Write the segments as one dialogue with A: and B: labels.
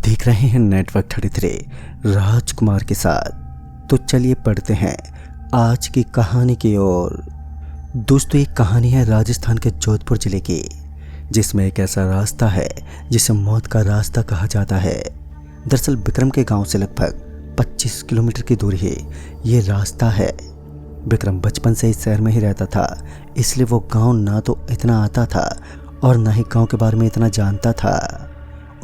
A: देख रहे हैं नेटवर्क 33 राजकुमार के साथ। तो चलिए पढ़ते हैं आज की कहानी की ओर। दोस्तों, एक कहानी है राजस्थान के जोधपुर जिले की, जिसमें एक ऐसा रास्ता है जिसे मौत का रास्ता कहा जाता है। दरअसल विक्रम के गांव से लगभग 25 किलोमीटर की दूरी है ये रास्ता है। विक्रम बचपन से इस शहर में ही रहता था, इसलिए वो गांव ना तो इतना आता था और ना ही गांव के बारे में इतना जानता था।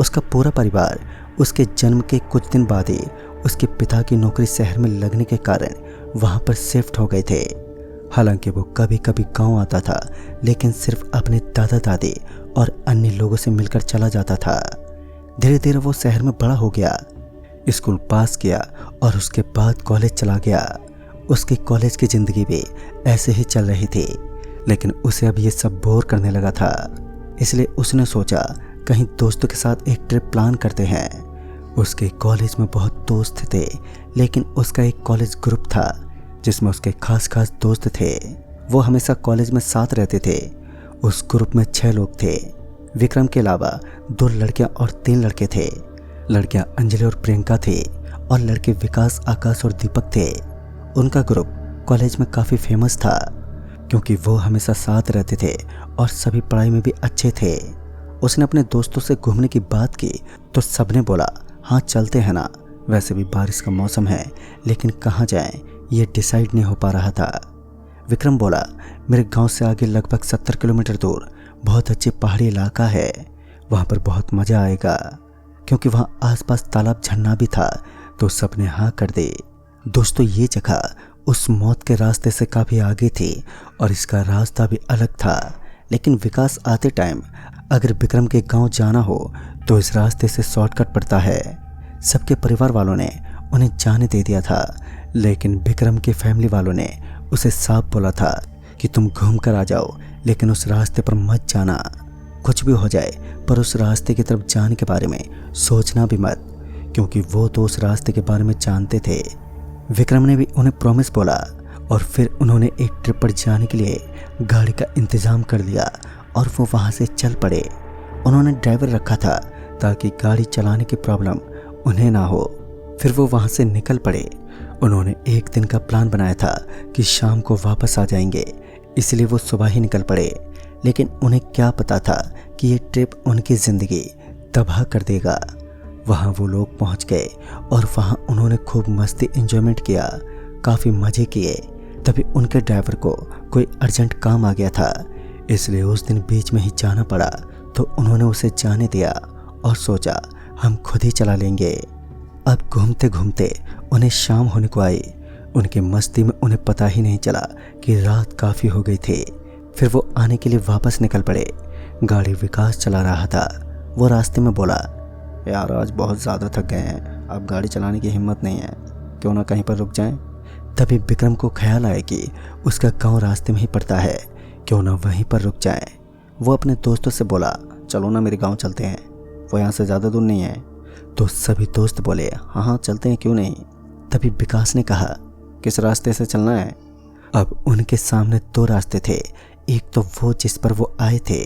A: उसका पूरा परिवार उसके जन्म के कुछ दिन बाद ही उसके पिता की नौकरी शहर में लगने के कारण वहां पर शिफ्ट हो गए थे। हालांकि वो कभी कभी गांव आता था, लेकिन सिर्फ अपने दादा दादी और अन्य लोगों से मिलकर चला जाता था। धीरे धीरे वो शहर में बड़ा हो गया, स्कूल पास किया और उसके बाद कॉलेज चला गया। उसकी कॉलेज की ज़िंदगी भी ऐसे ही चल रही थी, लेकिन उसे अब ये सब बोर करने लगा था। इसलिए उसने सोचा कहीं दोस्तों के साथ एक ट्रिप प्लान करते हैं। उसके कॉलेज में बहुत दोस्त थे, लेकिन उसका एक कॉलेज ग्रुप था जिसमें उसके खास खास दोस्त थे। वो हमेशा कॉलेज में साथ रहते थे। उस ग्रुप में 6 लोग थे। विक्रम के अलावा 2 लड़कियां और 3 लड़के थे। लड़कियां अंजलि और प्रियंका थे और लड़के विकास, आकाश और दीपक थे। उनका ग्रुप कॉलेज में काफ़ी फेमस था क्योंकि वो हमेशा साथ रहते थे और सभी पढ़ाई में भी अच्छे थे। उसने अपने दोस्तों से घूमने की बात की तो सबने बोला हाँ चलते हैं ना। वैसे भी बारिश का मौसम है, लेकिन कहाँ जाएं ये डिसाइड नहीं हो पा रहा था। विक्रम बोला मेरे गांव से आगे लगभग 70 किलोमीटर दूर बहुत अच्छी पहाड़ी इलाका है, वहाँ पर बहुत मज़ा आएगा। क्योंकि वहाँ आसपास तालाब झरना भी था तो सबने हाँ कर दे। दोस्तों, ये जगह उस मौत के रास्ते से काफ़ी आगे थी और इसका रास्ता भी अलग था। लेकिन विकास आते टाइम अगर विक्रम के गांव जाना हो तो इस रास्ते से शॉर्टकट पड़ता है। सबके परिवार वालों ने उन्हें जाने दे दिया था, लेकिन विक्रम के फैमिली वालों ने उसे साफ बोला था कि तुम घूम कर आ जाओ, लेकिन उस रास्ते पर मत जाना। कुछ भी हो जाए पर उस रास्ते की तरफ जाने के बारे में सोचना भी मत, क्योंकि वो तो उस रास्ते के बारे में जानते थे। विक्रम ने भी उन्हें प्रॉमिस बोला और फिर उन्होंने एक ट्रिप पर जाने के लिए गाड़ी का इंतज़ाम कर लिया और वो वहाँ से चल पड़े। उन्होंने ड्राइवर रखा था ताकि गाड़ी चलाने की प्रॉब्लम उन्हें ना हो। फिर वो वहाँ से निकल पड़े। उन्होंने एक दिन का प्लान बनाया था कि शाम को वापस आ जाएंगे, इसलिए वो सुबह ही निकल पड़े। लेकिन उन्हें क्या पता था कि ये ट्रिप उनकी ज़िंदगी तबाह कर देगा। वहाँ वो लोग पहुँच गए और वहाँ उन्होंने खूब मस्ती एंजॉयमेंट किया, काफ़ी मज़े किए। तभी उनके ड्राइवर को कोई अर्जेंट काम आ गया था, इसलिए उस दिन बीच में ही जाना पड़ा। तो उन्होंने उसे जाने दिया और सोचा हम खुद ही चला लेंगे। अब घूमते घूमते उन्हें शाम होने को आई। उनकी मस्ती में उन्हें पता ही नहीं चला कि रात काफ़ी हो गई थी। फिर वो आने के लिए वापस निकल पड़े। गाड़ी विकास चला रहा था। वो रास्ते में बोला यार आज बहुत ज़्यादा थक गए हैं, अब गाड़ी चलाने की हिम्मत नहीं है, क्यों ना कहीं पर रुक जाएं। तभी विक्रम को ख्याल आया कि उसका गांव रास्ते में ही पड़ता है, क्यों ना वहीं पर रुक जाएं। वो अपने दोस्तों से बोला चलो ना मेरे गांव चलते हैं, वो यहाँ से ज़्यादा दूर नहीं है। तो सभी दोस्त बोले हाँ हाँ चलते हैं, क्यों नहीं। तभी विकास ने कहा किस रास्ते से चलना है। अब उनके सामने 2 रास्ते थे। एक तो वो जिस पर वो आए थे,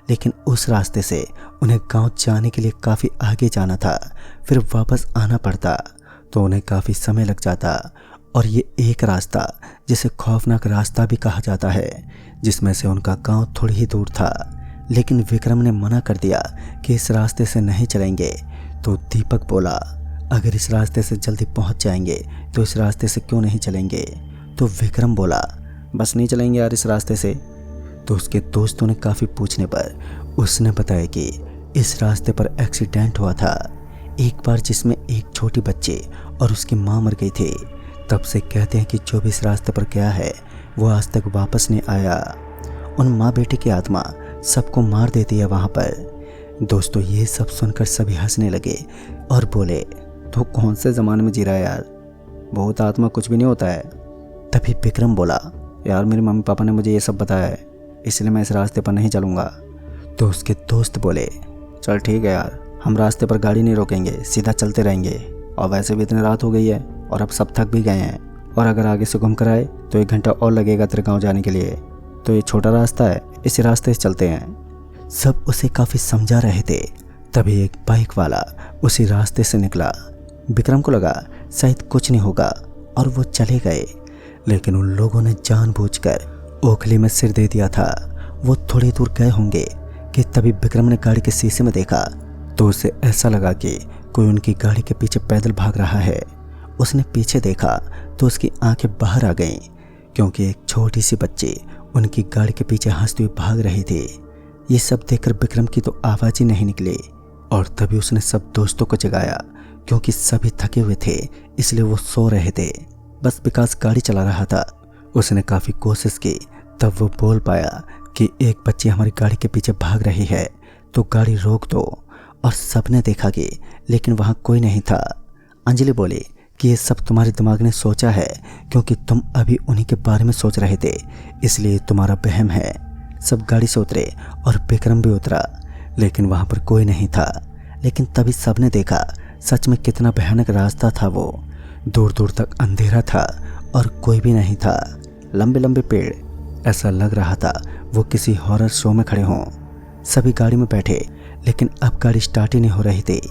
A: लेकिन उस रास्ते से उन्हें गांव जाने के लिए काफ़ी आगे जाना था, फिर वापस आना पड़ता तो उन्हें काफ़ी समय लग जाता। और ये एक रास्ता जिसे खौफनाक रास्ता भी कहा जाता है, जिसमें से उनका गांव थोड़ी ही दूर था। लेकिन विक्रम ने मना कर दिया कि इस रास्ते से नहीं चलेंगे। तो दीपक बोला अगर इस रास्ते से जल्दी पहुंच जाएंगे तो इस रास्ते से क्यों नहीं चलेंगे। तो विक्रम बोला बस नहीं चलेंगे यार इस रास्ते से। तो उसके दोस्तों ने काफ़ी पूछने पर उसने बताया कि इस रास्ते पर एक्सीडेंट हुआ था एक बार, जिसमें एक छोटी बच्ची और उसकी माँ मर गई थी। तब से कहते हैं कि जो भी इस रास्ते पर गया है वो आज तक वापस नहीं आया। उन माँ बेटे की आत्मा सबको मार देती है वहाँ पर। दोस्तों, ये सब सुनकर सभी हंसने लगे और बोले तो कौन से ज़माने में जी रहा है यार, बहुत आत्मा कुछ भी नहीं होता है। तभी विक्रम बोला यार मेरे मम्मी पापा ने मुझे ये सब बताया है, इसलिए मैं इस रास्ते पर नहीं चलूँगा। तो उसके दोस्त बोले चल ठीक है यार, हम रास्ते पर गाड़ी नहीं रोकेंगे, सीधा चलते रहेंगे। और वैसे भी इतनी रात हो गई है और अब सब थक भी गए हैं, और अगर आगे से घूम कर आए तो 1 घंटा और लगेगा तेरे गाँव जाने के लिए। तो ये छोटा रास्ता है, इसी रास्ते से चलते हैं। सब उसे काफ़ी समझा रहे थे, तभी एक बाइक वाला उसी रास्ते से निकला। विक्रम को लगा शायद कुछ नहीं होगा और वो चले गए, लेकिन उन लोगों ने जानबूझकर ओखली में सिर दे दिया था। वो थोड़ी दूर गए होंगे कि तभी विक्रम ने गाड़ी के शीशे में देखा तो उसे ऐसा लगा कि कोई उनकी गाड़ी के पीछे पैदल भाग रहा है। उसने पीछे देखा तो उसकी आंखें बाहर आ गईं, क्योंकि एक छोटी सी बच्ची उनकी गाड़ी के पीछे हंसती हुई भाग रही थी। ये सब देखकर विक्रम की तो आवाज़ ही नहीं निकली और तभी उसने सब दोस्तों को जगाया, क्योंकि सभी थके हुए थे इसलिए वो सो रहे थे। बस विकास गाड़ी चला रहा था। उसने काफ़ी कोशिश की तब वो बोल पाया कि एक बच्ची हमारी गाड़ी के पीछे भाग रही है तो गाड़ी रोक दो। और सबने देखा कि लेकिन वहाँ कोई नहीं था। अंजलि बोली कि ये सब तुम्हारे दिमाग ने सोचा है, क्योंकि तुम अभी उन्हीं के बारे में सोच रहे थे, इसलिए तुम्हारा वहम है। सब गाड़ी से उतरे और विक्रम भी उतरा, लेकिन वहाँ पर कोई नहीं था। लेकिन तभी सबने देखा सच में कितना भयानक रास्ता था वो। दूर दूर तक अंधेरा था और कोई भी नहीं था। लंबे लंबे पेड़, ऐसा लग रहा था वो किसी हॉरर शो में खड़े हों। सभी गाड़ी में बैठे, लेकिन अब गाड़ी स्टार्ट ही नहीं हो रही थी।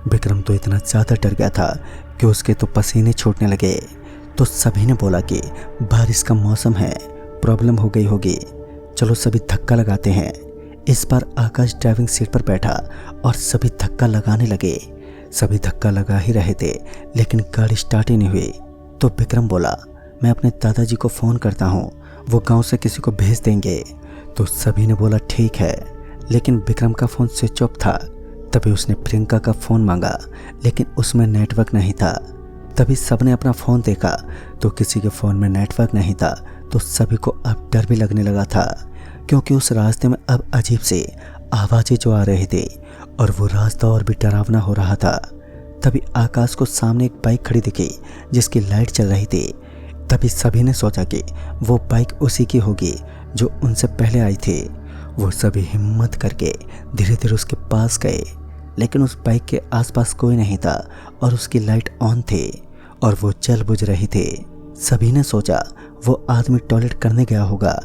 A: विक्रम तो इतना ज़्यादा डर गया था कि उसके तो पसीने छूटने लगे। तो सभी ने बोला कि बारिश का मौसम है, प्रॉब्लम हो गई होगी, चलो सभी धक्का लगाते हैं। इस बार आकाश ड्राइविंग सीट पर बैठा और सभी धक्का लगाने लगे। सभी धक्का लगा ही रहे थे, लेकिन गाड़ी स्टार्ट ही नहीं हुई। तो विक्रम बोला, मैं अपने दादाजी को फ़ोन करता हूँ, वो गांव से किसी को भेज देंगे। तो सभी ने बोला ठीक है, लेकिन विक्रम का फ़ोन स्विच ऑफ था। तभी उसने प्रियंका का फ़ोन मांगा, लेकिन उसमें नेटवर्क नहीं था। तभी सबने अपना फ़ोन देखा तो किसी के फ़ोन में नेटवर्क नहीं था। तो सभी को अब डर भी लगने लगा था, क्योंकि उस रास्ते में अब अजीब से आवाज़ें जो आ रही थी और वो रास्ता और भी डरावना हो रहा था। तभी आकाश को सामने एक बाइक खड़ी दिखी जिसकी लाइट चल रही थी। तभी सभी ने सोचा कि वो बाइक उसी की होगी जो उनसे पहले आई थी। वो सभी हिम्मत करके धीरे धीरे उसके पास गए, लेकिन उस बाइक के आसपास कोई नहीं था और उसकी लाइट ऑन थी और वो जल बुझ रही थी। सभी ने सोचा वो आदमी टॉयलेट करने गया होगा,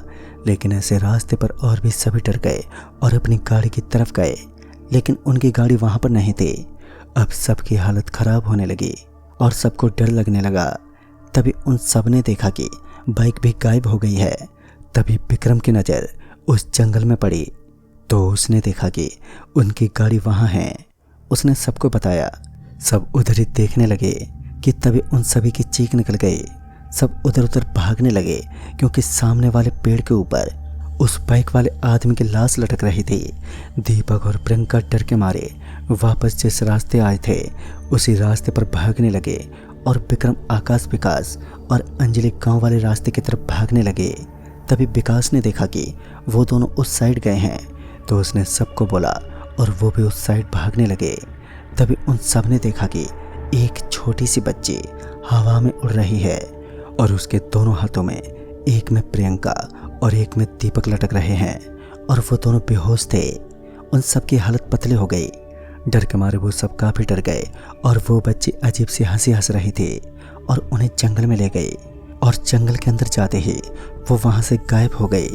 A: लेकिन ऐसे रास्ते पर और भी सभी डर गए और अपनी गाड़ी की तरफ गए, लेकिन उनकी गाड़ी वहाँ पर नहीं थी। अब सबकी हालत ख़राब होने लगी और सबको डर लगने लगा। तभी उन सब ने देखा कि बाइक भी गायब हो गई है। तभी विक्रम की नज़र उस जंगल में पड़ी तो उसने देखा कि उनकी गाड़ी वहाँ है। उसने सबको बताया। सब उधर ही देखने लगे कि तभी उन सभी की चीख निकल गई। सब उधर उधर भागने लगे, क्योंकि सामने वाले पेड़ के ऊपर उस बाइक वाले आदमी की लाश लटक रही थी। दीपक और प्रियंका डर के मारे वापस जिस रास्ते आए थे उसी रास्ते पर भागने लगे और विक्रम आकाश, विकास और अंजलि गांव वाले रास्ते की तरफ भागने लगे। तभी विकास ने देखा कि वो दोनों उस साइड गए हैं, तो उसने सबको बोला और वो भी उस साइड भागने लगे। तभी उन सब ने देखा कि एक छोटी सी बच्ची हवा में उड़ रही है और उसके दोनों हाथों में, एक में प्रियंका और एक में दीपक लटक रहे हैं और वो दोनों बेहोश थे। उन सब की हालत पतली हो गई। डर के मारे वो सब काफ़ी डर गए और वो बच्ची अजीब सी हंसी हंस रही थी और उन्हें जंगल में ले गई और जंगल के अंदर जाते ही वो वहाँ से गायब हो गई।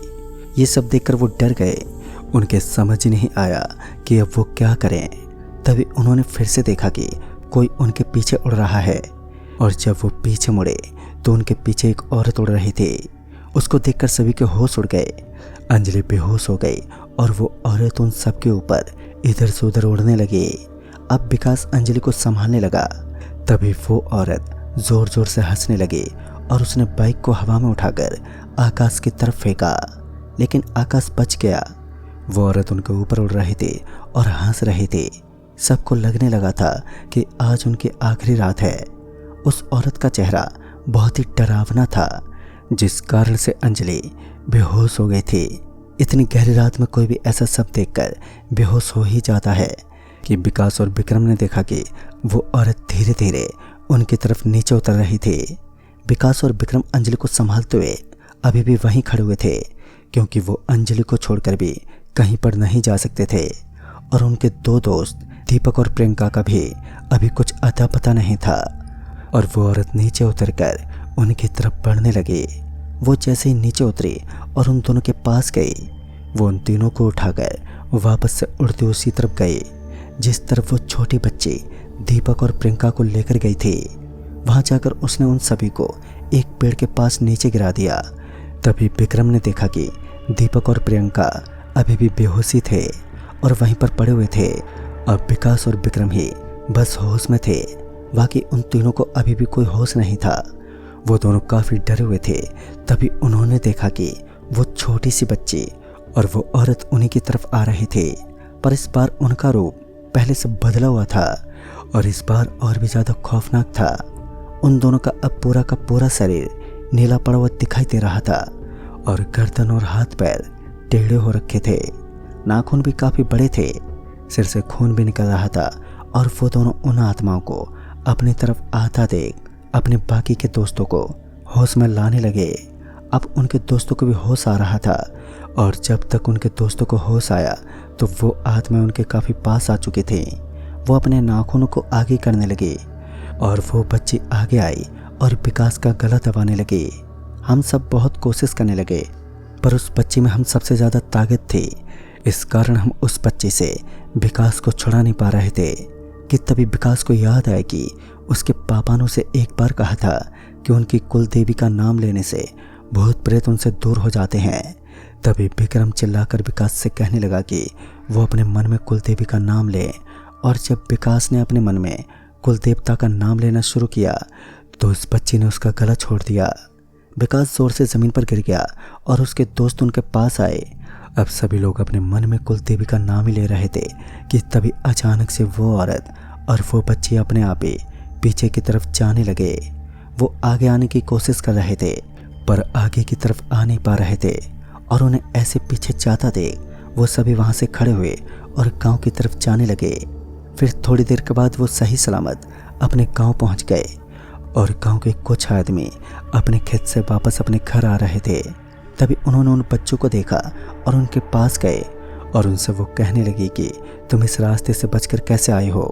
A: ये सब देखकर वो डर गए। उनके समझ ही नहीं आया कि अब वो क्या करें। तभी उन्होंने फिर से देखा कि कोई उनके पीछे उड़ रहा है और जब वो पीछे मुड़े तो उनके पीछे एक औरत उड़ रही थी। उसको देखकर सभी के होश उड़ गए। अंजलि बेहोश हो गई और वो औरत उन सब के ऊपर इधर से उधर उड़ने लगी। अब विकास अंजलि को संभालने लगा। तभी वो औरत जोर जोर से हंसने लगी और उसने बाइक को हवा में उठाकर आकाश की तरफ फेंका, लेकिन आकाश बच गया। वो औरत उनके ऊपर उड़ रही थी और हंस रही थी। सबको लगने लगा था कि आज उनकी आखिरी रात है। उस औरत का चेहरा बहुत ही डरावना था, जिस कारण से अंजलि बेहोश हो गई थी। इतनी गहरी रात में कोई भी ऐसा सब देखकर बेहोश हो ही जाता है कि विकास और विक्रम ने देखा कि वो औरत धीरे धीरे उनकी तरफ नीचे उतर रही थी। विकास और विक्रम अंजलि को संभालते हुए अभी भी वहीं खड़े हुए थे, क्योंकि वो अंजलि को छोड़कर भी कहीं पर नहीं जा सकते थे और उनके दो दोस्त दीपक और प्रियंका का भी अभी कुछ अता पता नहीं था। और वो औरत नीचे उतरकर उनकी तरफ बढ़ने लगी। वो जैसे ही नीचे उतरी और उन दोनों के पास गई, वो उन तीनों को उठाकर वापस से उड़ते उसी तरफ गई जिस तरफ वो छोटे बच्चे दीपक और प्रियंका को लेकर गई थी। वहां जाकर उसने उन सभी को एक पेड़ के पास नीचे गिरा दिया। तभी विक्रम ने देखा कि दीपक और प्रियंका अभी भी बेहोशी थे और वहीं पर पड़े हुए थे। अब विकास और विक्रम ही बस होश में थे, बाकी उन तीनों को अभी भी कोई होश नहीं था। वो दोनों काफी डरे हुए थे। तभी उन्होंने देखा कि वो छोटी सी बच्ची और वो औरत उन्हीं की तरफ आ रहे थे, पर इस बार उनका रूप पहले से बदला हुआ था और इस बार और भी ज्यादा खौफनाक था। उन दोनों का अब पूरा का पूरा शरीर नीला पड़ा हुआ दिखाई दे रहा था और गर्दन और हाथ पैर टेढ़े हो रखे थे। नाखून भी काफी बड़े थे, सिर से खून भी निकल रहा था और वो दोनों उन आत्माओं को अपनी तरफ आता देख अपने बाकी के दोस्तों को होश में लाने लगे। अब उनके दोस्तों को भी होश आ रहा था और जब तक उनके दोस्तों को होश आया तो वो आत्माएं उनके काफी पास आ चुके थे। वो अपने नाखूनों को आगे करने लगे और वो बच्ची आगे आई और विकास का गला दबाने लगे। हम सब बहुत कोशिश करने लगे, पर उस बच्ची में हम सबसे ज्यादा ताकत थी। इस कारण हम उस बच्चे से विकास को छुड़ा नहीं पा रहे थे कि तभी विकास को याद आया कि उसके पापा ने उसे एक बार कहा था कि उनकी कुल देवी का नाम लेने से भूत प्रेत उनसे दूर हो जाते हैं। तभी विक्रम चिल्लाकर विकास से कहने लगा कि वो अपने मन में कुल देवी का नाम ले, और जब विकास ने अपने मन में कुल देवता का नाम लेना शुरू किया तो उस बच्ची ने उसका गला छोड़ दिया। विकास जोर से जमीन पर गिर गया और उसके दोस्त उनके पास आए। अब सभी लोग अपने मन में कुल देवी का नाम ही ले रहे थे कि तभी अचानक से वो औरत और वो बच्ची अपने आप ही पीछे की तरफ जाने लगे। वो आगे आने की कोशिश कर रहे थे पर आगे की तरफ आ नहीं पा रहे थे और उन्हें ऐसे पीछे जाता देख वो सभी वहां से खड़े हुए और गांव की तरफ जाने लगे। फिर थोड़ी देर के बाद वो सही सलामत अपने गांव पहुंच गए और गांव के कुछ आदमी अपने खेत से वापस अपने घर आ रहे थे। तभी उन्होंने उन बच्चों को देखा और उनके पास गए और उनसे वो कहने लगी कि तुम इस रास्ते से बचकर कैसे आए हो।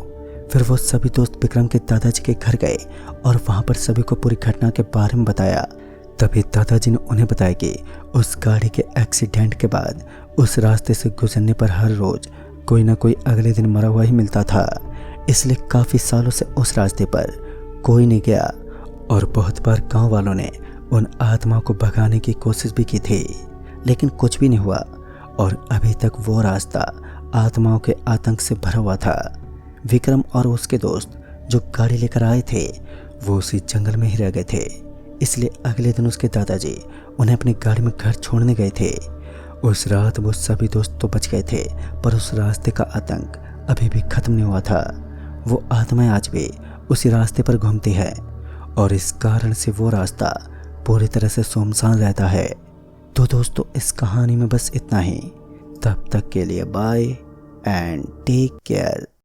A: फिर वो सभी दोस्त विक्रम के दादाजी के घर गए और वहां पर सभी को पूरी घटना के बारे में बताया। तभी दादाजी ने उन्हें बताया कि उस गाड़ी के एक्सीडेंट के बाद उस रास्ते से गुजरने पर हर रोज कोई ना कोई अगले दिन मरा हुआ ही मिलता था, इसलिए काफी सालों से उस रास्ते पर कोई नहीं गया और बहुत बार गांव वालों ने उन आत्माओं को भगाने की कोशिश भी की थी, लेकिन कुछ भी नहीं हुआ और अभी तक वो रास्ता आत्माओं के आतंक से भरा हुआ था। विक्रम और उसके दोस्त जो गाड़ी लेकर आए थे वो उसी जंगल में ही रह गए थे, इसलिए अगले दिन उसके दादाजी उन्हें अपनी गाड़ी में घर छोड़ने गए थे। उस रात वो सभी दोस्त तो बच गए थे, पर उस रास्ते का आतंक अभी भी खत्म नहीं हुआ था। वो आत्माएं आज भी उसी रास्ते पर घूमती है और इस कारण से वो रास्ता पूरी तरह से सुनसान रहता है। तो दोस्तों इस कहानी में बस इतना ही। तब तक के लिए बाय एंड टेक केयर।